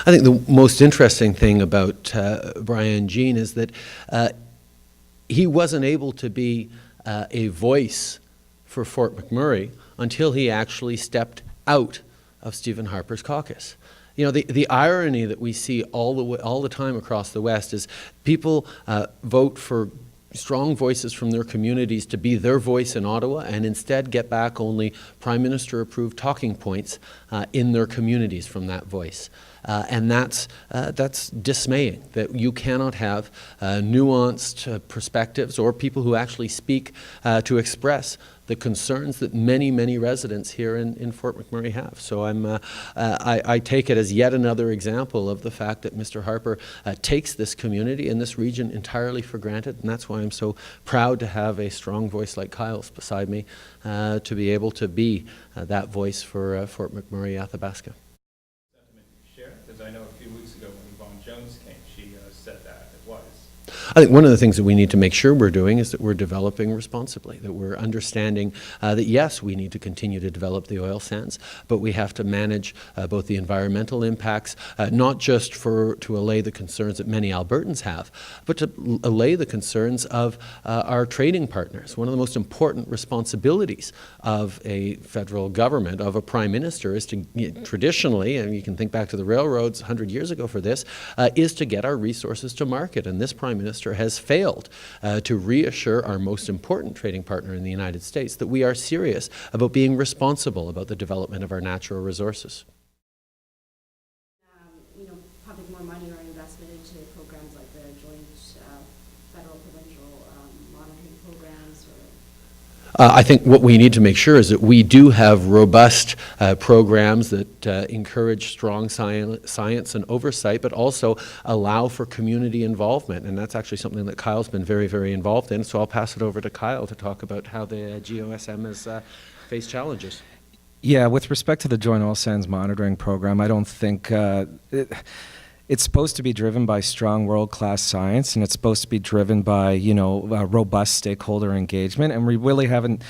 I think the most interesting thing about Brian Jean is that he wasn't able to be a voice for Fort McMurray until he actually stepped out of Stephen Harper's caucus. You know, the irony that we see all the time across the West is people vote for strong voices from their communities to be their voice in Ottawa, and instead get back only Prime Minister approved talking points in their communities from that voice. And that's dismaying, that you cannot have nuanced perspectives or people who actually speak to express the concerns that many, many residents here in Fort McMurray have. So I take it as yet another example of the fact that Mr. Harper takes this community and this region entirely for granted, and that's why I'm so proud to have a strong voice like Kyle's beside me to be able to be that voice for Fort McMurray, Athabasca. Because I know a few weeks ago when Yvonne Jones came, she said that it was. I think one of the things that we need to make sure we're doing is that we're developing responsibly, that we're understanding that yes, we need to continue to develop the oil sands, but we have to manage both the environmental impacts, not just to allay the concerns that many Albertans have, but to allay the concerns of our trading partners. One of the most important responsibilities of a federal government, of a prime minister, is to traditionally, and you can think back to the railroads 100 years ago for this, is to get our resources to market. And this prime minister has failed to reassure our most important trading partner in the United States that we are serious about being responsible about the development of our natural resources. Public more money or investment into programs like the joint federal provincial monitoring programs? I think what we need to make sure is that we do have robust programs that encourage strong science and oversight, but also allow for community involvement. And that's actually something that Kyle's been very, very involved in. So I'll pass it over to Kyle to talk about how the GOSM has faced challenges. Yeah, with respect to the Joint Oil Sands Monitoring Program, I don't think it's supposed to be driven by strong world-class science, and it's supposed to be driven by, robust stakeholder engagement, and we really haven't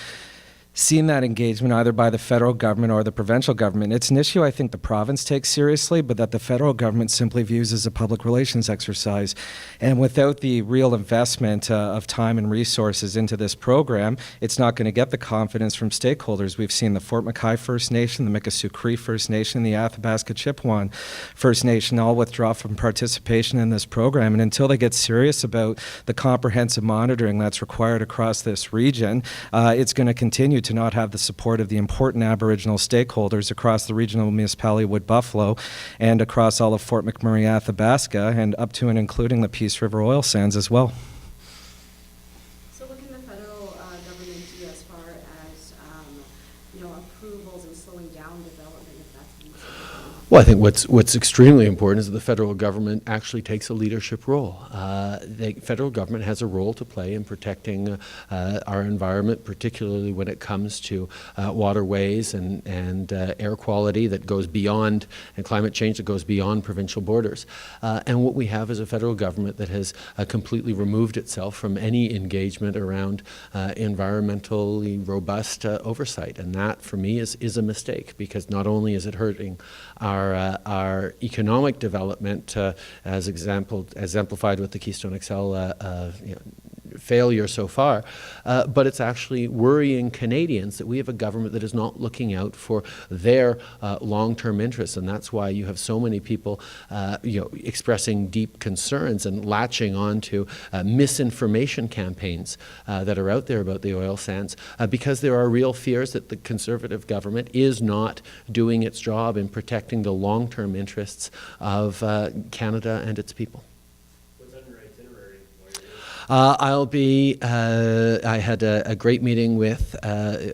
seen that engagement either by the federal government or the provincial government. It's an issue I think the province takes seriously, but that the federal government simply views as a public relations exercise. And without the real investment of time and resources into this program, it's not going to get the confidence from stakeholders. We've seen the Fort McKay First Nation, the Mikisew Cree First Nation, the Athabasca Chippewa First Nation all withdraw from participation in this program. And until they get serious about the comprehensive monitoring that's required across this region, it's going to continue to not have the support of the important Aboriginal stakeholders across the regional municipality of Wood Buffalo and across all of Fort McMurray, Athabasca, and up to and including the Peace River oil sands as well. So what can the federal government do as far as approvals and slowing down development, if that's feasible? Well, I think what's extremely important is that the federal government actually takes a leadership role. The federal government has a role to play in protecting our environment, particularly when it comes to waterways and air quality that goes beyond, and climate change that goes beyond provincial borders. And what we have is a federal government that has completely removed itself from any engagement around environmentally robust oversight. And that, for me, is a mistake, because not only is it hurting our economic development, as exemplified with the Keystone XL failure so far, but it's actually worrying Canadians that we have a government that is not looking out for their long-term interests, and that's why you have so many people, expressing deep concerns and latching on to misinformation campaigns that are out there about the oil sands, because there are real fears that the Conservative government is not doing its job in protecting the long-term interests of Canada and its people. I had a great meeting with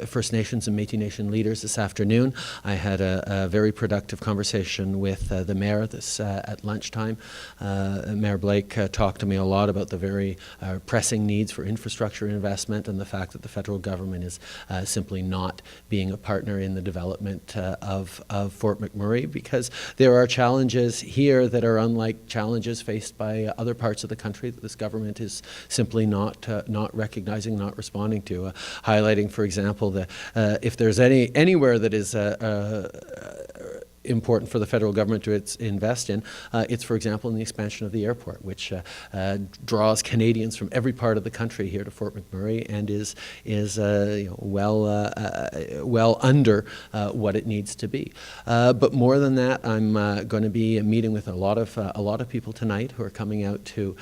First Nations and Métis Nation leaders this afternoon. I had a very productive conversation with the mayor at lunchtime. Mayor Blake talked to me a lot about the very pressing needs for infrastructure investment and the fact that the federal government is simply not being a partner in the development of Fort McMurray, because there are challenges here that are unlike challenges faced by other parts of the country that this government is simply not recognizing, not responding to. Highlighting, for example, if there's anywhere that is important for the federal government to invest in. It's, for example, in the expansion of the airport, which draws Canadians from every part of the country here to Fort McMurray and is well under what it needs to be. But more than that, I'm going to be meeting with a lot of people tonight who are coming out to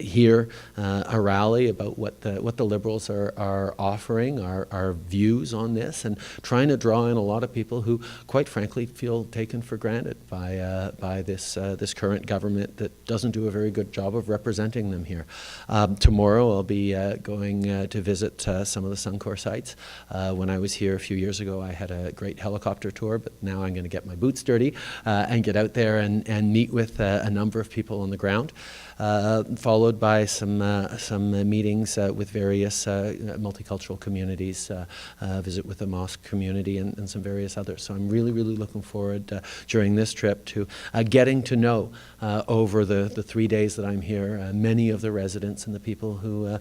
hear a rally about what the Liberals are offering, our views on this, and trying to draw in a lot of people who, quite frankly, feel taken for granted by this current government that doesn't do a very good job of representing them here. Tomorrow I'll be going to visit some of the Suncor sites. When I was here a few years ago, I had a great helicopter tour, but now I'm going to get my boots dirty and get out there and meet with a number of people on the ground, followed by some meetings with various multicultural communities, visit with the mosque community and some various others. So I'm really looking forward during this trip to getting to know over the 3 days that I'm here many of the residents and the people who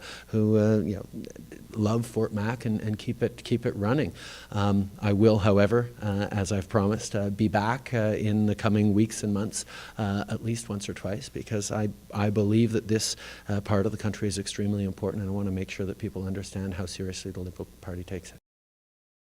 love Fort Mac and keep it running. I will, however, as I've promised, be back in the coming weeks and months at least once or twice, because I believe that this part of the country is extremely important, and I want to make sure that people understand how seriously the Liberal Party takes it.